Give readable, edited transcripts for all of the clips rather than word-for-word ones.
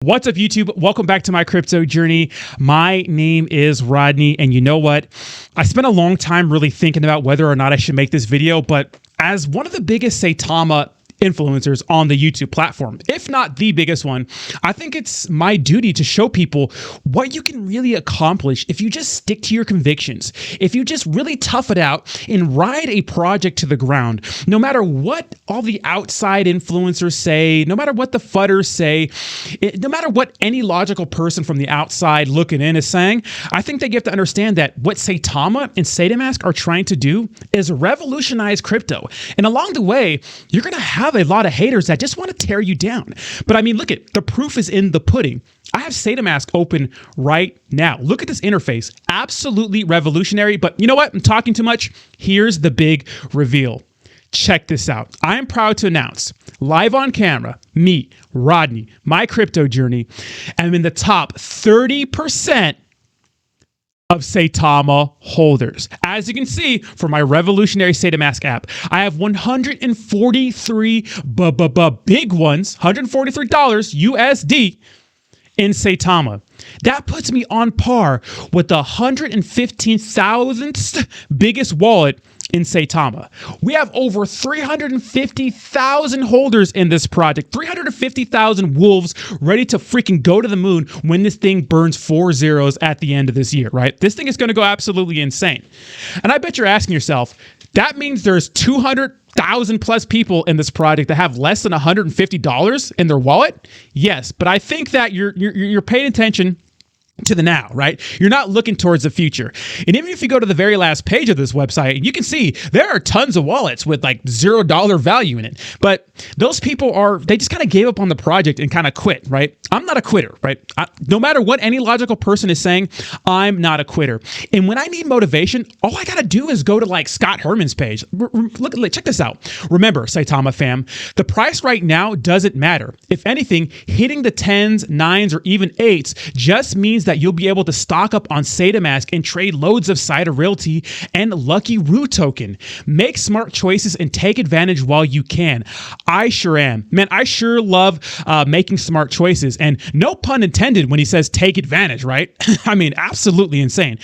What's up, YouTube? Welcome back to my crypto journey. My name is Rodney, and you know what? I spent a long time really thinking about whether or not I should make this video, but as one of the biggest Saitama influencers on the YouTube platform, if not the biggest one, I think it's my duty to show people what you can really accomplish if you just stick to your convictions, if you just really tough it out and ride a project to the ground, no matter what all the outside influencers say, no matter what the fudders say, no matter what any logical person from the outside looking in is saying. I think that you have to understand that what Saitama and Saitamask are trying to do is revolutionize crypto. And along the way, you're going to have a lot of haters that just want to tear you down. But I mean, look at the proof is in the pudding. I have Saitamask open right now. Look at this interface. Absolutely revolutionary. But you know what? I'm talking too much. Here's the big reveal. Check this out. I am proud to announce live on camera, me, Rodney, my crypto journey, I'm in the top 30% of Saitama holders. As you can see from my revolutionary Saitamask app, I have 143 big ones, $143 USD in Saitama. That puts me on par with the 115,000th biggest wallet in Saitama. We have over 350,000 holders in this project, 350,000 wolves ready to freaking go to the moon when this thing burns 4 zeros at the end of this year, right? This thing is going to go absolutely insane. And I bet you're asking yourself, that means there's 200,000 plus people in this project that have less than $150 in their wallet? Yes, but I think that you're paying attention to the now, right? You're not looking towards the future. And even if you go to the very last page of this website, you can see there are tons of wallets with like $0 value in it. But those people they just kind of gave up on the project and kind of quit, right? I'm not a quitter, right? No matter what any logical person is saying, I'm not a quitter. And when I need motivation, all I got to do is go to like Scott Herman's page. Look, check this out. Remember, Saitama fam, the price right now doesn't matter. If anything, hitting the 10s, 9s, or even 8s just means that you'll be able to stock up on Saitamask and trade loads of Saita Realty and Lucky Roo token. Make smart choices and take advantage while you can. I sure am. Man, I sure love making smart choices, and no pun intended when he says take advantage, right? I mean, absolutely insane.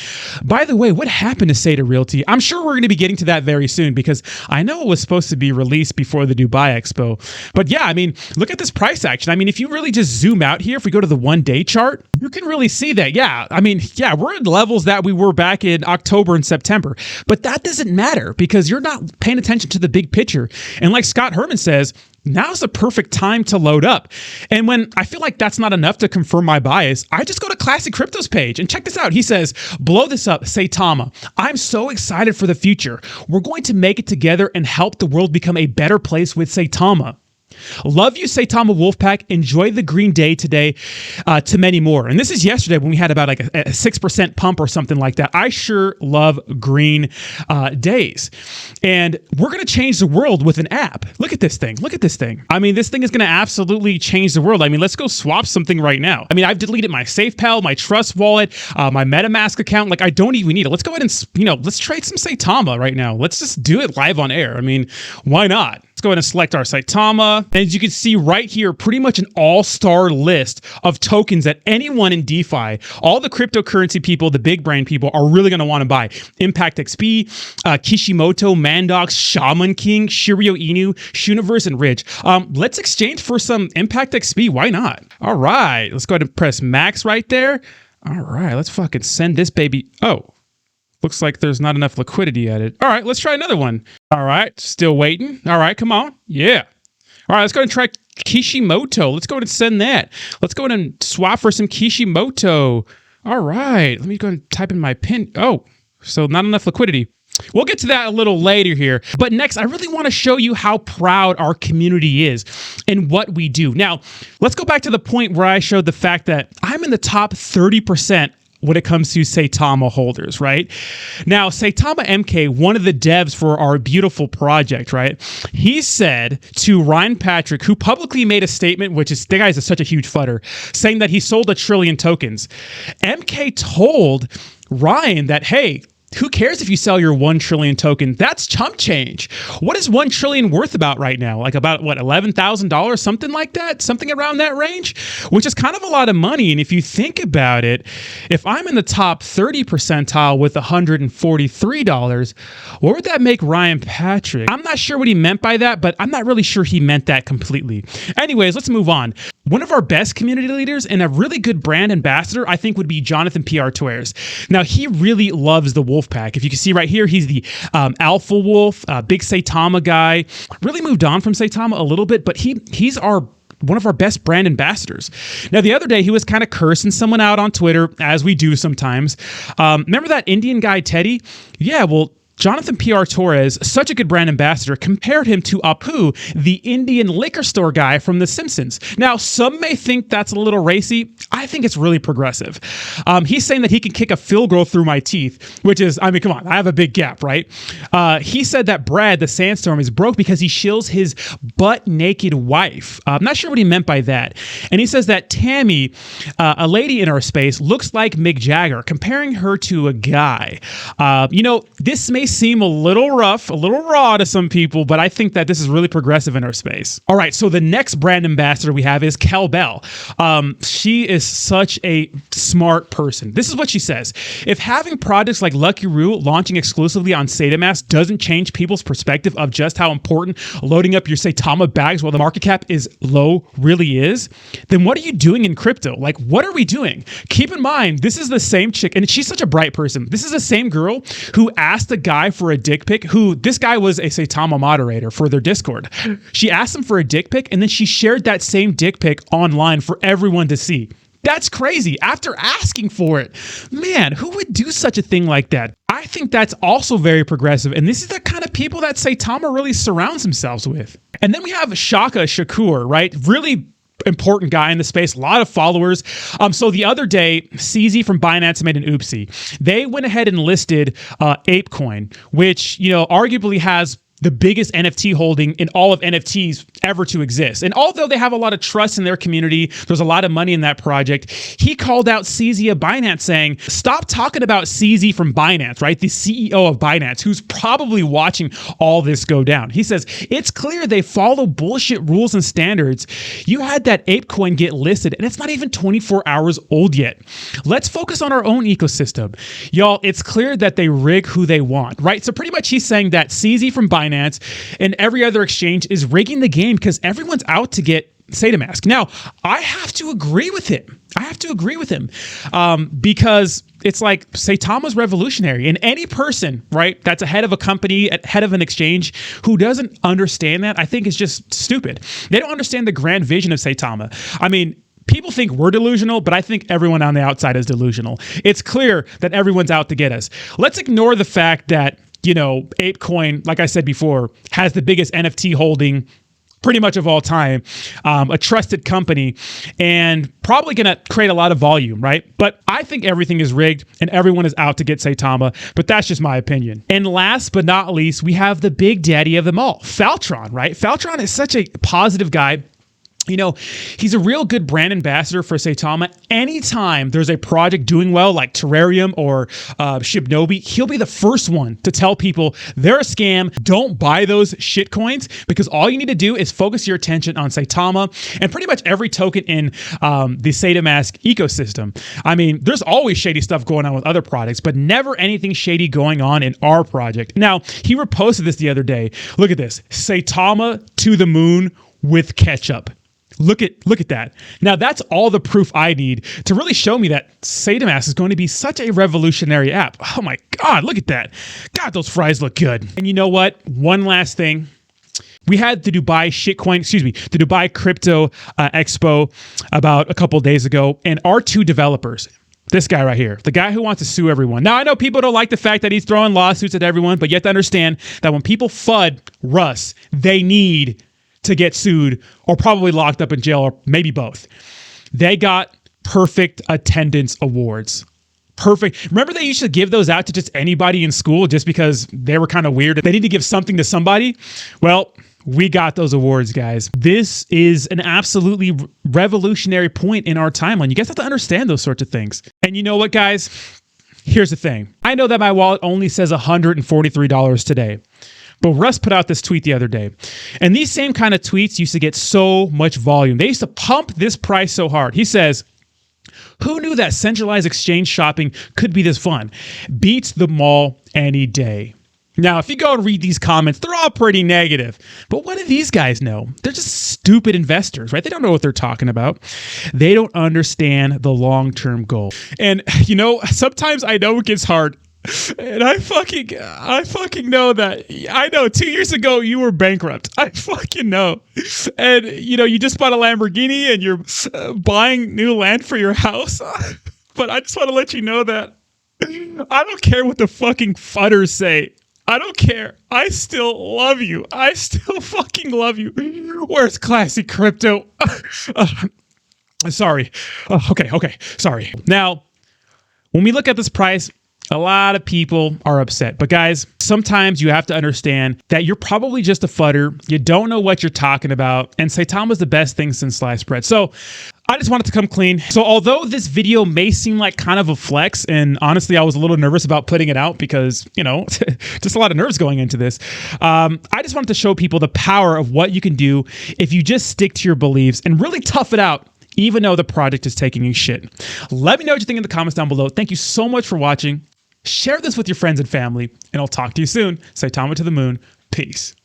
By the way, what happened to Saita Realty? I'm sure we're going to be getting to that very soon because I know it was supposed to be released before the Dubai Expo. But yeah, I mean, look at this price action. I mean, if you really just zoom out here, if we go to the 1-day chart, you can really see that. Yeah, I mean, yeah, we're at levels that we were back in October and September, but that doesn't matter because you're not paying attention to the big picture. And like Scott Herman says, now's the perfect time to load up. And when I feel like that's not enough to confirm my bias, I just go to Classic Crypto's page and check this out. He says, blow this up, Saitama. I'm so excited for the future. We're going to make it together and help the world become a better place with Saitama. Love you, Saitama Wolfpack. Enjoy the green day today, to many more. And this is yesterday when we had about like a 6% pump or something like that. I sure love green days. And we're going to change the world with an app. Look at this thing. Look at this thing. I mean, this thing is going to absolutely change the world. I mean, let's go swap something right now. I mean, I've deleted my SafePal, my Trust Wallet, my MetaMask account. Like, I don't even need it. Let's go ahead and, let's trade some Saitama right now. Let's just do it live on air. I mean, why not? Let's go ahead and select our Saitama. As you can see right here, pretty much an all-star list of tokens that anyone in DeFi, all the cryptocurrency people, the big brain people are really going to want to buy. Impact XP, Kishimoto, Mandox, Shaman King, Shiryo Inu, Shuniverse, and Ridge. Let's exchange for some Impact XP. Why not? All right. Let's go ahead and press max right there. All right. Let's fucking send this baby. Oh. Looks like there's not enough liquidity at it. All right, let's try another one. All right, still waiting. All right, come on. Yeah. All right, let's go ahead and try Kishimoto. Let's go ahead and send that. Let's go ahead and swap for some Kishimoto. All right, let me go ahead and type in my pin. Oh, so not enough liquidity. We'll get to that a little later here. But next, I really want to show you how proud our community is and what we do. Now, let's go back to the point where I showed the fact that I'm in the top 30% when it comes to Saitama holders, right? Now, Saitama MK, one of the devs for our beautiful project, right? He said to Ryan Patrick, who publicly made a statement, which is, the guy's such a huge fudder, saying that he sold 1 trillion tokens. MK told Ryan that, hey, who cares if you sell your 1 trillion token? That's chump change. What is 1 trillion worth about right now? Like about what, $11,000, something like that, something around that range, which is kind of a lot of money. And if you think about it, if I'm in the top 30 percentile with $143, what would that make Ryan Patrick? I'm not sure what he meant by that, but I'm not really sure he meant that completely. Anyways, let's move on. One of our best community leaders and a really good brand ambassador, I think, would be Jonathan P.R. Torres. Now, he really loves the wolf pack. If you can see right here, he's the alpha wolf, big Saitama guy. Really moved on from Saitama a little bit, but he's one of our best brand ambassadors. Now, the other day, he was kind of cursing someone out on Twitter, as we do sometimes. Remember that Indian guy, Teddy? Yeah, well, Jonathan P.R. Torres, such a good brand ambassador, compared him to Apu, the Indian liquor store guy from The Simpsons. Now, some may think that's a little racy. I think it's really progressive. He's saying that he can kick a field goal through my teeth, which is, I mean, come on, I have a big gap, right? He said that Brad, the sandstorm, is broke because he shills his butt-naked wife. I'm not sure what he meant by that. And he says that Tammy, a lady in our space, looks like Mick Jagger, comparing her to a guy. This may seem a little rough, a little raw to some people, but I think that this is really progressive in our space. All right, so the next brand ambassador we have is Kel Bell. She is such a smart person. This is what she says. If having products like Lucky Roo launching exclusively on Saitamask doesn't change people's perspective of just how important loading up your Saitama bags while the market cap is low really is, then what are you doing in crypto? Like, what are we doing? Keep in mind, this is the same chick, and she's such a bright person. This is the same girl who asked a guy for a dick pic, this guy was a Saitama moderator for their Discord. She asked him for a dick pic, and then she shared that same dick pic online for everyone to see. That's crazy. After asking for it, man, who would do such a thing like that? I think that's also very progressive, and this is the kind of people that Saitama really surrounds themselves with. And then we have Shaka Shakur, right? Really important guy in the space, a lot of followers. So the other day, CZ from Binance made an oopsie. They went ahead and listed ApeCoin, which, arguably has the biggest NFT holding in all of NFTs ever to exist. And although they have a lot of trust in their community, there's a lot of money in that project, he called out CZ of Binance saying, stop talking about CZ from Binance, right? The CEO of Binance, who's probably watching all this go down. He says, it's clear they follow bullshit rules and standards. You had that ApeCoin get listed and it's not even 24 hours old yet. Let's focus on our own ecosystem. Y'all, it's clear that they rig who they want, right? So pretty much he's saying that CZ from Binance and every other exchange is rigging the game because everyone's out to get Saitamask. Now, I have to agree with him. Because it's like Saitama's revolutionary, and any person, right, that's ahead of a company, ahead of an exchange who doesn't understand that, I think is just stupid. They don't understand the grand vision of Saitama. I mean, people think we're delusional, but I think everyone on the outside is delusional. It's clear that everyone's out to get us. Let's ignore the fact that ApeCoin, like I said before, has the biggest NFT holding pretty much of all time, a trusted company, and probably going to create a lot of volume, right? But I think everything is rigged and everyone is out to get Saitama, but that's just my opinion. And last but not least, we have the big daddy of them all, Faltron, right? Faltron is such a positive guy. He's a real good brand ambassador for Saitama. Anytime there's a project doing well, like Terrarium or Shibnobi, he'll be the first one to tell people they're a scam. Don't buy those shit coins, because all you need to do is focus your attention on Saitama and pretty much every token in the Saitamask ecosystem. I mean, there's always shady stuff going on with other products, but never anything shady going on in our project. Now, he reposted this the other day. Look at this. Saitama to the moon with ketchup. Look at that. Now, that's all the proof I need to really show me that Saitamask is going to be such a revolutionary app. Oh my God, look at that. God, those fries look good. And you know what? One last thing. We had the Dubai Crypto Expo about a couple days ago, and our two developers, this guy right here, the guy who wants to sue everyone. Now, I know people don't like the fact that he's throwing lawsuits at everyone, but you have to understand that when people FUD Russ, they need to get sued or probably locked up in jail, or maybe both. They got perfect attendance awards. Perfect. Remember they used to give those out to just anybody in school just because they were kind of weird. They need to give something to somebody. Well, we got those awards, guys. This is an absolutely revolutionary point in our timeline. You guys have to understand those sorts of things. And you know what, guys? Here's the thing. I know that my wallet only says $143 today. But Russ put out this tweet the other day. And these same kind of tweets used to get so much volume. They used to pump this price so hard. He says, who knew that centralized exchange shopping could be this fun? Beats the mall any day. Now, if you go and read these comments, they're all pretty negative. But what do these guys know? They're just stupid investors, right? They don't know what they're talking about. They don't understand the long-term goal. And, you know, sometimes I know it gets hard. And I fucking know that. I know 2 years ago you were bankrupt. I fucking know. And, you know, you just bought a Lamborghini and you're buying new land for your house. But I just want to let you know that I don't care what the fucking fudders say. I don't care. I still love you. I still fucking love you. Where's classic crypto? Sorry. Okay. Sorry. Now, when we look at this price, a lot of people are upset. But guys, sometimes you have to understand that you're probably just a fudder. You don't know what you're talking about. And Saitama is the best thing since sliced bread. So I just wanted to come clean. So although this video may seem like kind of a flex, and honestly, I was a little nervous about putting it out because, you know, just a lot of nerves going into this. I just wanted to show people the power of what you can do if you just stick to your beliefs and really tough it out, even though the project is taking you shit. Let me know what you think in the comments down below. Thank you so much for watching. Share this with your friends and family, and I'll talk to you soon. Saitama to the moon. Peace.